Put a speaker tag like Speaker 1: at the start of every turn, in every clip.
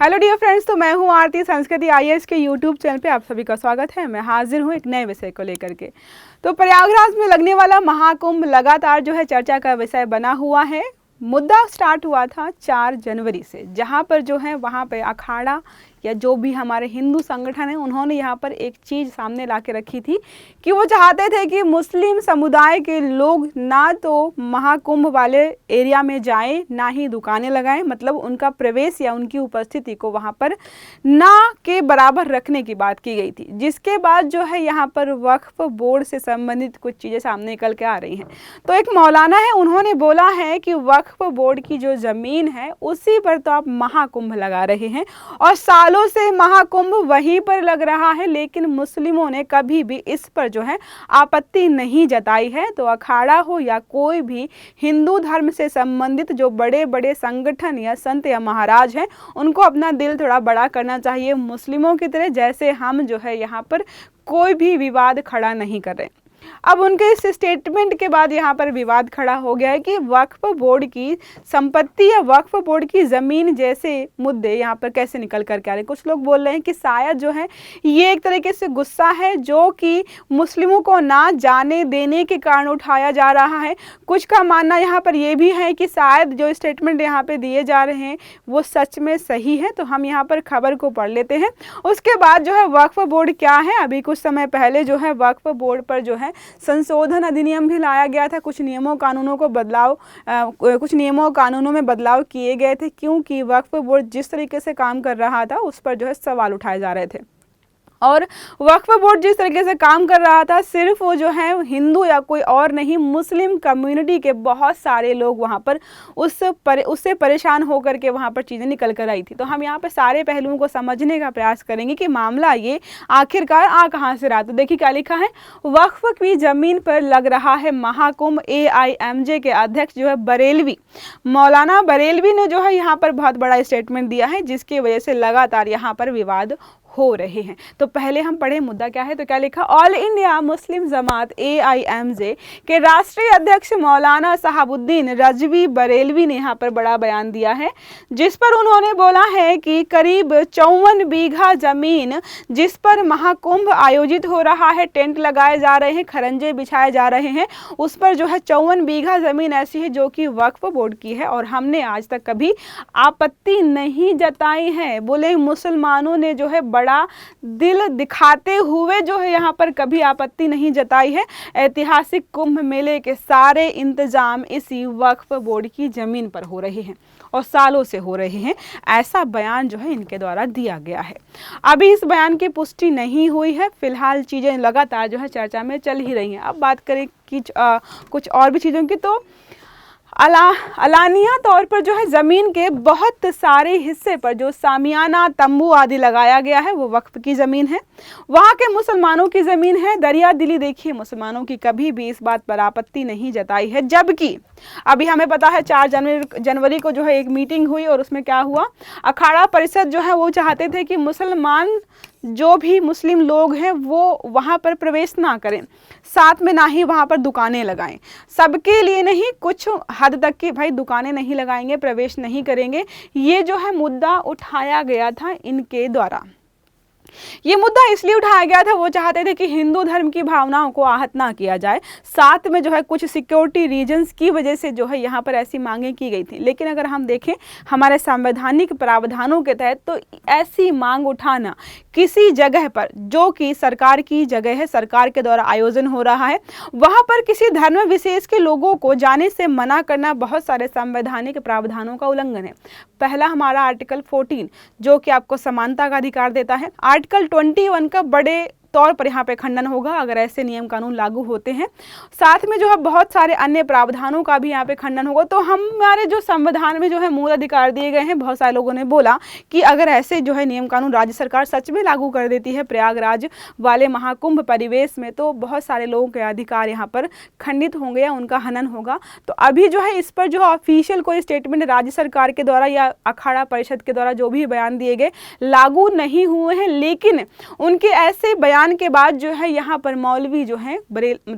Speaker 1: Hello dear friends, तो मैं हूं आरती। संस्कृति आईएएस के यूट्यूब चैनल पे आप सभी का स्वागत है। मैं हाजिर हूं एक नए विषय को लेकर के। तो प्रयागराज में लगने वाला महाकुंभ लगातार जो है चर्चा का विषय बना हुआ है। मुद्दा स्टार्ट हुआ था 4 जनवरी से, जहां पर जो है वहां पे अखाड़ा या जो भी हमारे हिंदू संगठन है उन्होंने यहाँ पर एक चीज़ सामने ला के रखी थी कि वो चाहते थे कि मुस्लिम समुदाय के लोग ना तो महाकुंभ वाले एरिया में जाएं, ना ही दुकानें लगाएं। मतलब उनका प्रवेश या उनकी उपस्थिति को वहाँ पर ना के बराबर रखने की बात की गई थी, जिसके बाद जो है यहाँ पर वक्फ बोर्ड से संबंधित कुछ चीज़ें सामने निकल के आ रही हैं। तो एक मौलाना है, उन्होंने बोला है कि वक्फ बोर्ड की जो ज़मीन है उसी पर तो आप महाकुंभ लगा रहे हैं और सालों से महाकुंभ वहीं पर लग रहा है, लेकिन मुस्लिमों ने कभी भी इस पर जो है आपत्ति नहीं जताई है। तो अखाड़ा हो या कोई भी हिंदू धर्म से संबंधित जो बड़े बड़े संगठन या संत या महाराज हैं, उनको अपना दिल थोड़ा बड़ा करना चाहिए मुस्लिमों की तरह, जैसे हम जो है यहाँ पर कोई भी विवाद खड़ा नहीं कर रहे। अब उनके इस स्टेटमेंट के बाद यहाँ पर विवाद खड़ा हो गया है कि वक्फ बोर्ड की संपत्ति या वक्फ बोर्ड की ज़मीन जैसे मुद्दे यहाँ पर कैसे निकल कर के आ रहे हैं। कुछ लोग बोल रहे हैं कि शायद जो है ये एक तरीके से गुस्सा है जो कि मुस्लिमों को ना जाने देने के कारण उठाया जा रहा है। कुछ का मानना यहाँ पर ये भी है कि शायद जो स्टेटमेंट यहाँ पर दिए जा रहे हैं वो सच में सही है। तो हम यहाँ पर खबर को पढ़ लेते हैं। उसके बाद जो है वक्फ बोर्ड क्या है, अभी कुछ समय पहले जो है वक्फ बोर्ड पर जो है संशोधन अधिनियम भी लाया गया था। कुछ नियमों कानूनों में बदलाव किए गए थे, क्योंकि वक्फ बोर्ड जिस तरीके से काम कर रहा था उस पर जो है सवाल उठाए जा रहे थे। और वक्फ बोर्ड जिस तरीके से काम कर रहा था, सिर्फ वो जो है हिंदू या कोई और नहीं, मुस्लिम कम्युनिटी के बहुत सारे लोग वहाँ पर उससे परेशान होकर के वहाँ पर चीज़ें निकल कर आई थी। तो हम यहाँ पर सारे पहलुओं को समझने का प्रयास करेंगे कि मामला ये आखिरकार आ कहाँ से रहा। तो देखिए क्या लिखा है, वक्फ की ज़मीन पर लग रहा है महाकुंभ। AIMJ के अध्यक्ष जो है बरेलवी, मौलाना बरेलवी ने जो है यहाँ पर बहुत बड़ा स्टेटमेंट दिया है, जिसकी वजह से लगातार यहाँ पर विवाद हो रहे हैं। तो पहले हम पढ़े मुद्दा क्या है। तो क्या लिखा, ऑल इंडिया मुस्लिम जमात AIMJ के राष्ट्रीय अध्यक्ष मौलाना साहबुद्दीन रजवी बरेलवी ने यहाँ पर बड़ा बयान दिया है, जिस पर उन्होंने बोला है कि करीब 54 बीघा जमीन जिस पर महाकुंभ आयोजित हो रहा है, टेंट लगाए जा रहे हैं, खरंजे बिछाए जा रहे हैं, उस पर जो है 54 बीघा जमीन ऐसी है जो कि वक्फ बोर्ड की है और हमने आज तक कभी आपत्ति नहीं जताई है। बोले मुसलमानों ने जो है बड़ा दिल दिखाते हुए जो है यहाँ पर कभी आपत्ति नहीं जताई है। ऐतिहासिक कुंभ मेले के सारे इंतजाम इसी वक्फ बोर्ड की जमीन पर हो रहे हैं और सालों से हो रहे हैं। ऐसा बयान जो है इनके द्वारा दिया गया है। अभी इस बयान की पुष्टि नहीं हुई है, फिलहाल चीज़ें लगातार जो है चर्चा में चल ही रही हैं। अब बात करें कि कुछ और भी चीज़ों की, तो अलानिया तौर पर जो है ज़मीन के बहुत सारे हिस्से पर जो सामियाना तंबू आदि लगाया गया है वो वक्फ की ज़मीन है, वहाँ के मुसलमानों की ज़मीन है। दरिया दिली देखिए, मुसलमानों की कभी भी इस बात पर आपत्ति नहीं जताई है। जबकि अभी हमें पता है 4 जनवरी को जो है एक मीटिंग हुई और उसमें क्या हुआ, अखाड़ा परिषद जो है वो चाहते थे कि मुसलमान जो भी मुस्लिम लोग हैं वो वहाँ पर प्रवेश ना करें, साथ में ना ही वहाँ पर दुकानें लगाएं। सबके लिए नहीं, कुछ हद तक की भाई दुकानें नहीं लगाएंगे, प्रवेश नहीं करेंगे। ये जो है मुद्दा उठाया गया था इनके द्वारा। ये मुद्दा इसलिए उठाया गया था, वो चाहते थे कि हिंदू धर्म की भावनाओं को आहत ना किया जाए। साथ में जो है कुछ सिक्योरिटी रीजंस की वजह से जो है यहाँ पर ऐसी मांगें की गई थी। लेकिन अगर हम देखें हमारे संवैधानिक प्रावधानों के तहत, तो ऐसी मांग उठाना किसी जगह पर जो कि सरकार की जगह है, सरकार के द्वारा आयोजन हो रहा है, वहाँ पर किसी धर्म विशेष के लोगों को जाने से मना करना बहुत सारे संवैधानिक प्रावधानों का उल्लंघन है। पहला हमारा आर्टिकल 14 जो कि आपको समानता का अधिकार देता है। आर्टिकल 21 का बड़े तौर पर यहाँ पे खंडन होगा अगर ऐसे नियम कानून लागू होते हैं। साथ में जो है बहुत सारे अन्य प्रावधानों का भी यहाँ पे खंडन होगा। तो हमारे जो संविधान में जो है मूल अधिकार दिए गए हैं, बहुत सारे लोगों ने बोला कि अगर ऐसे जो है नियम कानून राज्य सरकार सच में लागू कर देती है प्रयागराज वाले महाकुंभ परिवेश में, तो बहुत सारे लोगों के अधिकार यहाँ पर खंडित होंगे या उनका हनन होगा। तो अभी जो है इस पर जो ऑफिशियल कोई स्टेटमेंट राज्य सरकार के द्वारा या अखाड़ा परिषद के द्वारा जो भी बयान दिए गए लागू नहीं हुए हैं, लेकिन उनके ऐसे बयान ऐलान के बाद जो है यहाँ पर मौलवी जो है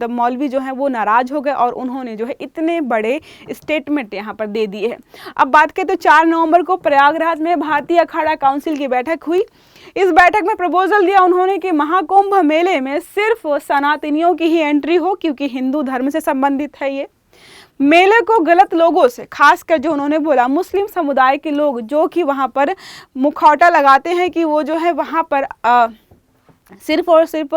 Speaker 1: मौलवी जो है वो नाराज हो गए और उन्होंने जो है इतने बड़े स्टेटमेंट यहाँ पर दे दिए हैं। अब बात करें तो 4 नवंबर को प्रयागराज में भारतीय अखाड़ा काउंसिल की बैठक हुई। इस बैठक में प्रपोजल दिया उन्होंने कि महाकुंभ मेले में सिर्फ सनातनियों की ही एंट्री हो, क्योंकि हिंदू धर्म से संबंधित है ये। मेले को गलत लोगों से, खासकर जो उन्होंने बोला मुस्लिम समुदाय के लोग जो कि वहाँ पर मुखौटा लगाते हैं कि वो जो है वहाँ पर सिर्फ और सिर्फ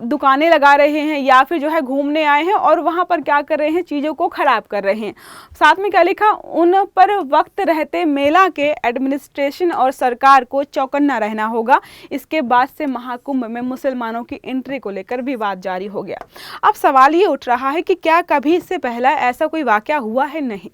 Speaker 1: दुकानें लगा रहे हैं या फिर जो है घूमने आए हैं और वहाँ पर क्या कर रहे हैं, चीज़ों को ख़राब कर रहे हैं। साथ में क्या लिखा, उन पर वक्त रहते मेला के एडमिनिस्ट्रेशन और सरकार को चौकन्ना रहना होगा। इसके बाद से महाकुंभ में मुसलमानों की एंट्री को लेकर विवाद जारी हो गया। अब सवाल ये उठ रहा है कि क्या कभी इससे पहले ऐसा कोई वाक़या हुआ है? नहीं,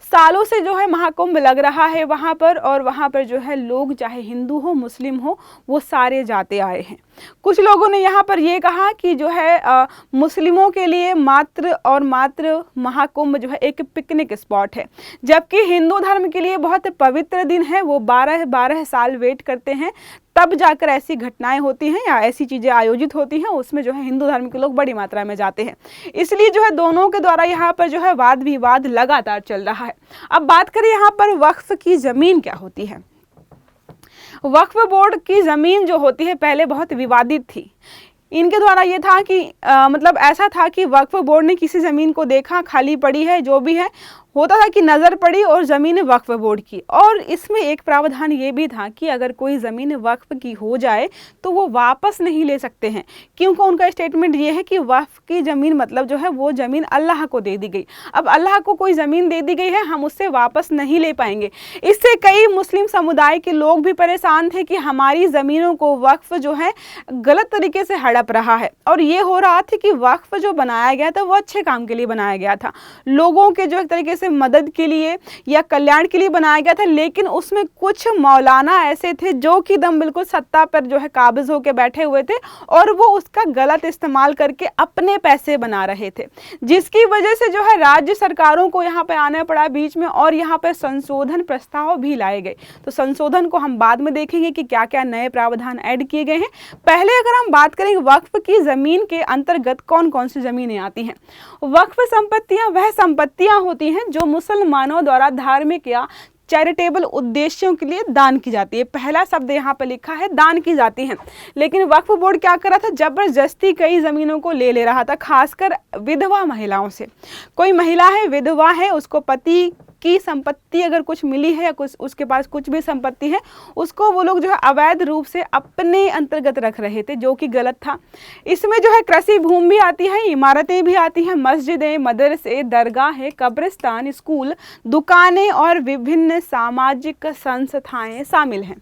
Speaker 1: सालों से जो है महाकुंभ लग रहा है वहाँ पर, और वहाँ पर जो है लोग चाहे हिंदू हो मुस्लिम हो वो सारे जाते आए हैं। कुछ लोगों ने यहाँ पर ये कहा कि जो है मुस्लिमों के लिए मात्र और मात्र महाकुंभ जो है एक पिकनिक स्पॉट है, जबकि हिंदू धर्म के लिए बहुत पवित्र दिन है। वो 12 साल वेट करते हैं, तब जाकर ऐसी घटनाएं होती हैं या ऐसी चीज़ें आयोजित होती हैं, उसमें जो है हिंदू धर्म के लोग बड़ी मात्रा में जाते हैं। इसलिए जो है दोनों के द्वारा यहाँ पर जो है वाद विवाद लगातार चल रहा है। अब बात करें यहाँ पर वक्फ की ज़मीन क्या होती है। वक्फ बोर्ड की ज़मीन जो होती है पहले बहुत विवादित थी। इनके द्वारा ये था कि मतलब ऐसा था कि वक्फ बोर्ड ने किसी ज़मीन को देखा खाली पड़ी है, जो भी है होता था कि नज़र पड़ी और ज़मीन वक्फ बोर्ड की। और इसमें एक प्रावधान ये भी था कि अगर कोई ज़मीन वक्फ की हो जाए तो वो वापस नहीं ले सकते हैं, क्योंकि उनका स्टेटमेंट ये है कि वक्फ की ज़मीन मतलब जो है वो ज़मीन अल्लाह को दे दी गई। अब अल्लाह को कोई ज़मीन दे दी गई है, हम उससे वापस नहीं ले पाएंगे। इससे कई मुस्लिम समुदाय के लोग भी परेशान थे कि हमारी ज़मीनों को वक्फ जो है गलत तरीके से हड़प रहा है। और ये हो रहा था कि वक्फ जो बनाया गया था वो अच्छे काम के लिए बनाया गया था, लोगों के जो एक तरीके से मदद के लिए या कल्याण के लिए बनाया गया था। लेकिन उसमें कुछ मौलाना ऐसे थे जो कि दम बिल्कुल सत्ता पर जो है काबिज होकर बैठे हुए थे और वो उसका गलत इस्तेमाल करके अपने पैसे बना रहे थे, जिसकी वजह से जो है राज्य सरकारों को यहाँ पर आना पड़ा बीच में और यहाँ पर संशोधन प्रस्ताव भी लाए गए। तो संशोधन को हम बाद में देखेंगे कि क्या क्या नए प्रावधान ऐड किए गए हैं। पहले अगर हम बात करेंगे वक्फ की ज़मीन के अंतर्गत कौन कौन सी ज़मीनें आती हैं। वक्फ संपत्तियां वह संपत्तियां होती हैं जो मुसलमानों द्वारा धार्मिक या चैरिटेबल उद्देश्यों के लिए दान की जाती है। पहला शब्द यहाँ पर लिखा है दान की जाती हैं। लेकिन वक्फ बोर्ड क्या कर रहा था, जबरदस्ती कई ज़मीनों को ले रहा था, खासकर विधवा महिलाओं से। कोई महिला है, विधवा है, उसको पति की संपत्ति अगर कुछ मिली है या कुछ उसके पास कुछ भी संपत्ति है, उसको वो लोग जो है अवैध रूप से अपने अंतर्गत रख रहे थे, जो कि गलत था। इसमें जो है कृषि भूमि भी आती है, इमारतें भी आती हैं, मस्जिदें, मदरसे, दरगाह, कब्रिस्तान, स्कूल, दुकानें और विभिन्न सामाजिक संस्थाएं शामिल हैं।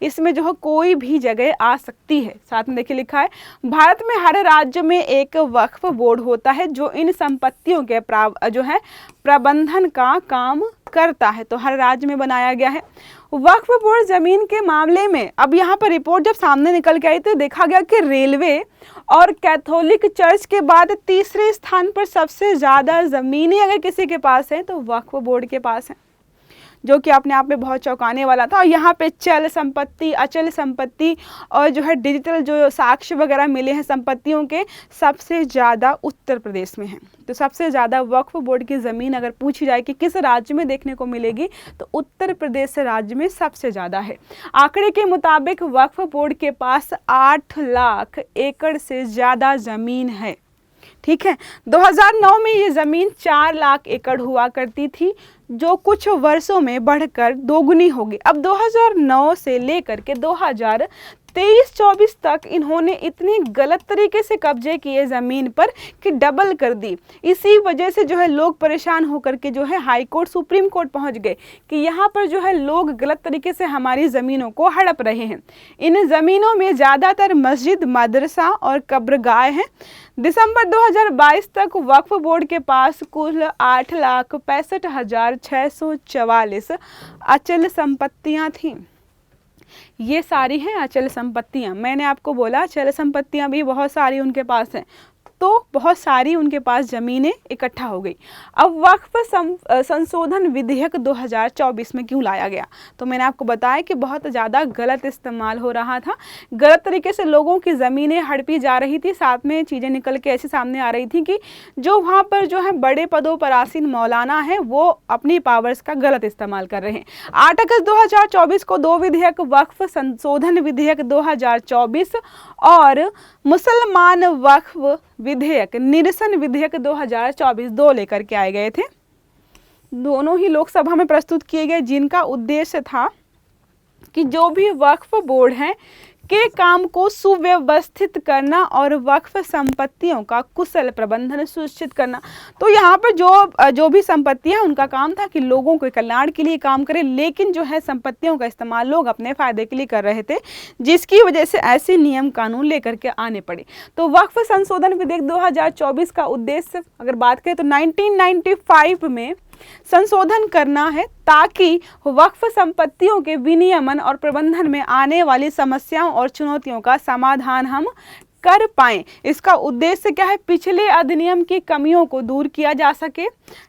Speaker 1: इसमें जो है कोई भी जगह आ सकती है। साथ में देखिए लिखा है भारत में हर राज्य में एक वक्फ बोर्ड होता है जो इन संपत्तियों के जो है प्रबंधन का काम करता है। तो हर राज्य में बनाया गया है। वक्फ बोर्ड जमीन के मामले में अब यहाँ पर रिपोर्ट जब सामने निकल के आई तो देखा गया कि रेलवे और कैथोलिक चर्च के बाद तीसरे स्थान पर सबसे ज़्यादा ज़मीनें अगर किसी के पास है तो वक्फ बोर्ड के पास है, जो कि अपने आप में बहुत चौंकाने वाला था। और यहाँ पे चल संपत्ति, अचल संपत्ति और जो है डिजिटल जो साक्ष्य वगैरह मिले हैं संपत्तियों के, सबसे ज़्यादा उत्तर प्रदेश में है। तो सबसे ज़्यादा वक्फ बोर्ड की ज़मीन अगर पूछी जाए कि किस राज्य में देखने को मिलेगी तो उत्तर प्रदेश राज्य में सबसे ज़्यादा है। आंकड़े के मुताबिक वक्फ बोर्ड के पास 8 लाख एकड़ से ज़्यादा ज़मीन है। ठीक है, 2009 में ये ज़मीन 4 लाख एकड़ हुआ करती थी, जो कुछ वर्षों में बढ़कर दोगुनी होगी। अब 2009 से लेकर के 2023-24 तक इन्होंने इतनी गलत तरीके से कब्जे किए ज़मीन पर कि डबल कर दी। इसी वजह से जो है लोग परेशान होकर के जो है हाई कोर्ट, सुप्रीम कोर्ट पहुंच गए कि यहाँ पर जो है लोग गलत तरीके से हमारी ज़मीनों को हड़प रहे हैं। इन ज़मीनों में ज़्यादातर मस्जिद, मदरसा और कब्रगाह हैं। दिसंबर 2022 तक वक्फ बोर्ड के पास कुल 8,65,644 अचल संपत्तियां थीं। ये सारी हैं अचल संपत्तियां। मैंने आपको बोला अचल संपत्तियां भी बहुत सारी उनके पास हैं। तो बहुत सारी उनके पास ज़मीनें इकट्ठा हो गई। अब वक्फ संशोधन विधेयक 2024 में क्यों लाया गया? तो मैंने आपको बताया कि बहुत ज़्यादा गलत इस्तेमाल हो रहा था, गलत तरीके से लोगों की ज़मीनें हड़पी जा रही थी। साथ में चीज़ें निकल के ऐसे सामने आ रही थी कि जो वहाँ पर जो है बड़े पदों पर आसीन मौलाना है वो अपनी पावर्स का गलत इस्तेमाल कर रहे हैं। 8 अगस्त 2024 को 2 विधेयक, वक्फ संशोधन विधेयक 2024 और मुसलमान वक्फ विधेयक, निरसन विधेयक 2024 दो लेकर के आए गए थे। दोनों ही लोकसभा में प्रस्तुत किए गए, जिनका उद्देश्य था कि जो भी वक्फ बोर्ड हैं के काम को सुव्यवस्थित करना और वक्फ संपत्तियों का कुशल प्रबंधन सुनिश्चित करना। तो यहाँ पर जो भी संपत्तियाँ, उनका काम था कि लोगों के कल्याण के लिए काम करें, लेकिन जो है संपत्तियों का इस्तेमाल लोग अपने फायदे के लिए कर रहे थे, जिसकी वजह से ऐसे नियम कानून लेकर के आने पड़े। तो वक्फ संशोधन विधेयक 2024 का उद्देश्य अगर बात करें तो 1995 में संशोधन करना है, ताकि वक्फ संपत्तियों के विनियमन और प्रबंधन में आने वाली समस्याओं और चुनौतियों का समाधान हम कर पाएं। इसका उद्देश्य क्या है? पिछले अधिनियम की कमियों को दूर किया जा सके।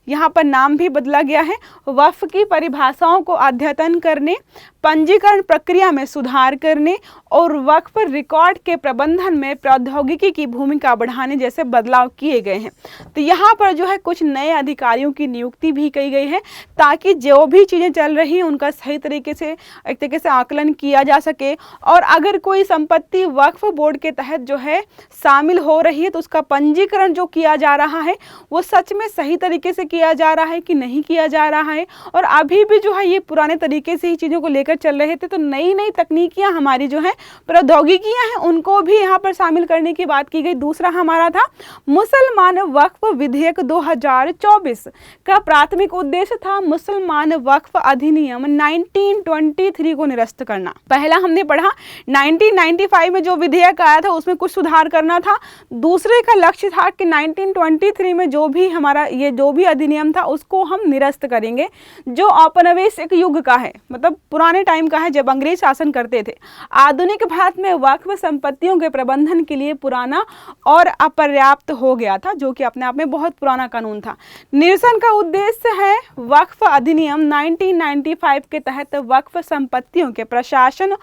Speaker 1: यहाँ पर नाम भी बदला गया है। वक्फ की परिभाषाओं को अद्यतन करने, पंजीकरण प्रक्रिया में सुधार करने और वक्फ रिकॉर्ड के प्रबंधन में प्रौद्योगिकी की भूमिका बढ़ाने जैसे बदलाव किए गए हैं। तो यहाँ पर जो है कुछ नए अधिकारियों की नियुक्ति भी की गई है, ताकि जो भी चीज़ें चल रही हैं उनका सही तरीके से एक तरीके से आकलन किया जा सके। और अगर कोई संपत्ति वक्फ बोर्ड के तहत जो है शामिल हो रही है तो उसका पंजीकरण जो किया जा रहा है वो सच में सही तरीके से किया जा रहा है कि नहीं किया जा रहा है। और अभी भी जो है ये पुराने तरीके से ही चीज़ों को लेकर चल रहे थे, तो नई नई तकनीकियां हमारी जो है प्रौद्योगिकियां हैं उनको भी यहाँ पर शामिल करने की बात की गई। दूसरा हमारा था मुसलमान वक्फ विधेयक 2024 का प्राथमिक उद्देश्य था मुसलमान वक्फ अधिनियम 1923 को निरस्त करना। पहला हमने पढ़ा 1995 में जो विधेयक आया था उसमें कुछ सुधार करना था। दूसरे का लक्ष्य था कि 1923 में जो भी हमारा ये जो भी अधिनियम था उसको हम निरस्त करेंगे, जो औपनिवेशिक युग का है, मतलब पुराने टाइम का है जब अंग्रेज शासन करते थे। आधुनिक भारत में वक्फ संपत्तियों के प्रबंधन के लिए पुराना और अपर्याप्त हो गया था, जो कि अपने आप में बहुत पुराना कानून था। निरसन का उद्देश्य है वक्फ अधिनियम 1995 के तहत वक्फ संपत्तियों के प्रशासन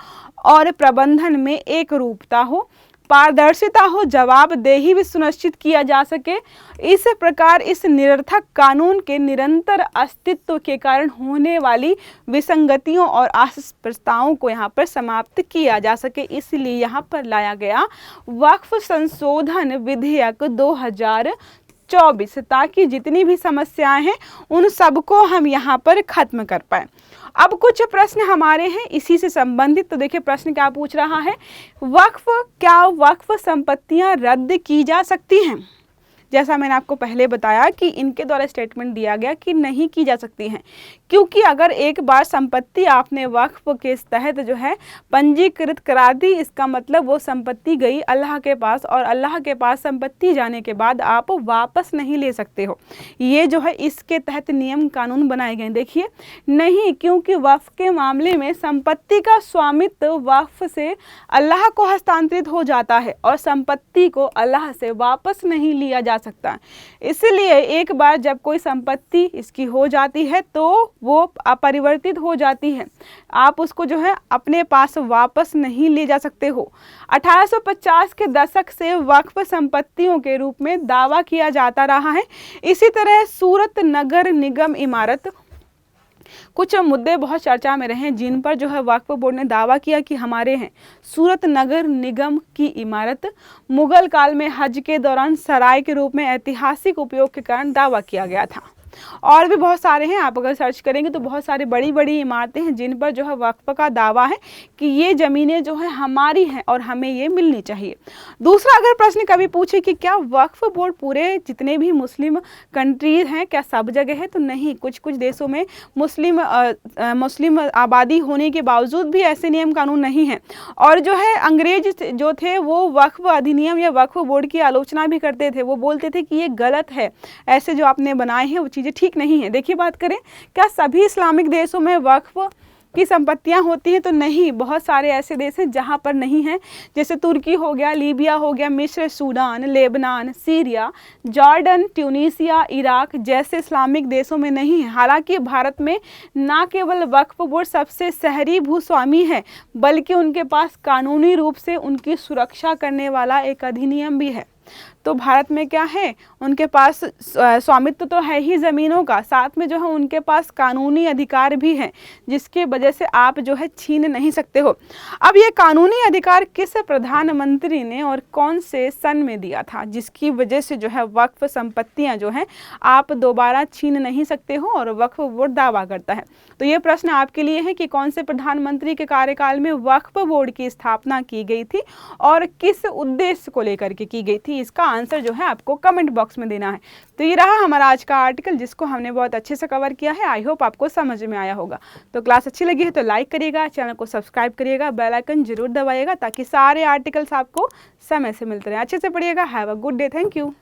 Speaker 1: और प्रबंधन में एक रूपता हो, पारदर्शिता हो, जवाबदेही भी सुनिश्चित किया जा सके। इस प्रकार इस निरर्थक कानून के निरंतर अस्तित्व के कारण होने वाली विसंगतियों और अस्पष्टताओं को यहाँ पर समाप्त किया जा सके, इसलिए यहाँ पर लाया गया वक्फ संशोधन विधेयक 2024, ताकि जितनी भी समस्याएं हैं उन सबको हम यहाँ पर खत्म कर पाए। अब कुछ प्रश्न हमारे हैं इसी से संबंधित। तो देखिए प्रश्न क्या पूछ रहा है, क्या वक्फ संपत्तियां रद्द की जा सकती हैं? जैसा मैंने आपको पहले बताया कि इनके द्वारा स्टेटमेंट दिया गया कि नहीं की जा सकती हैं, क्योंकि अगर एक बार संपत्ति आपने वक्फ के तहत जो है पंजीकृत करा दी, इसका मतलब वो संपत्ति गई अल्लाह के पास, और अल्लाह के पास संपत्ति जाने के बाद आप वापस नहीं ले सकते हो। ये जो है इसके तहत नियम कानून बनाए गए। देखिए नहीं, क्योंकि वक्फ के मामले में संपत्ति का स्वामित्व वक्फ से अल्लाह को हस्तांतरित हो जाता है और संपत्ति को अल्लाह से वापस नहीं लिया जा सकता है। इसलिए एक बार जब कोई संपत्ति इसकी हो जाती है तो वो अपरिवर्तित हो जाती है, आप उसको जो है अपने पास वापस नहीं ले जा सकते हो। 1850 के दशक से वक्फ संपत्तियों के रूप में दावा किया जाता रहा है। इसी तरह सूरत नगर निगम इमारत, कुछ मुद्दे बहुत चर्चा में रहे जिन पर जो है वक्फ बोर्ड ने दावा किया कि हमारे हैं। सूरत नगर निगम की इमारत मुगल काल में हज के दौरान सराय के रूप में ऐतिहासिक उपयोग के कारण दावा किया गया था। और भी बहुत सारे हैं, आप अगर सर्च करेंगे तो बहुत सारी बड़ी बड़ी इमारतें हैं जिन पर जो है वक्फ का दावा है कि ये ज़मीनें जो है हमारी हैं और हमें ये मिलनी चाहिए। दूसरा अगर प्रश्न कभी पूछे कि क्या वक्फ बोर्ड पूरे जितने भी मुस्लिम कंट्रीज हैं क्या सब जगह है, तो नहीं, कुछ कुछ देशों में मुस्लिम आबादी होने के बावजूद भी ऐसे नियम कानून नहीं हैं। और जो है अंग्रेज जो थे वो वक्फ अधिनियम या वक्फ बोर्ड की आलोचना भी करते थे। वो बोलते थे कि ये गलत है, ऐसे जो आपने बनाए हैं वो चीज़ें ठीक नहीं है। देखिए बात करें, क्या सभी इस्लामिक देशों में वक्फ की संपत्तियां होती हैं तो नहीं, बहुत सारे ऐसे देश हैं जहां पर नहीं है, जैसे तुर्की हो गया, लीबिया हो गया, मिस्र, Sudan, Lebanon, Syria, Jordan, Tunisia, Iraq जैसे इस्लामिक देशों में नहीं है। हालांकि भारत में ना केवल वक्फ बोर्ड सबसे शहरी भूस्वामी है, बल्कि उनके पास कानूनी रूप से उनकी सुरक्षा करने वाला एक अधिनियम भी है। तो भारत में क्या है, उनके पास स्वामित्व तो है ही ज़मीनों का, साथ में जो है उनके पास कानूनी अधिकार भी है, जिसकी वजह से आप जो है छीन नहीं सकते हो। अब ये कानूनी अधिकार किस प्रधानमंत्री ने और कौन से सन में दिया था, जिसकी वजह से जो है वक्फ संपत्तियां जो हैं आप दोबारा छीन नहीं सकते हो और वक्फ बोर्ड दावा करता है। तो ये प्रश्न आपके लिए है कि कौन से प्रधानमंत्री के कार्यकाल में वक्फ बोर्ड की स्थापना की गई थी और किस उद्देश्य को लेकर के की गई थी, इसका आंसर जो है आपको कमेंट बॉक्स में देना है। तो ये रहा हमारा आज का आर्टिकल, जिसको हमने बहुत अच्छे से कवर किया है। आई होप आपको समझ में आया होगा। तो क्लास अच्छी लगी है तो लाइक करिएगा, चैनल को सब्सक्राइब करिएगा, बेल आइकन जरूर दबाइएगा ताकि सारे आर्टिकल्स आपको समय से मिलते रहें। अच्छे से पढ़िएगा। Have a good day. Thank you.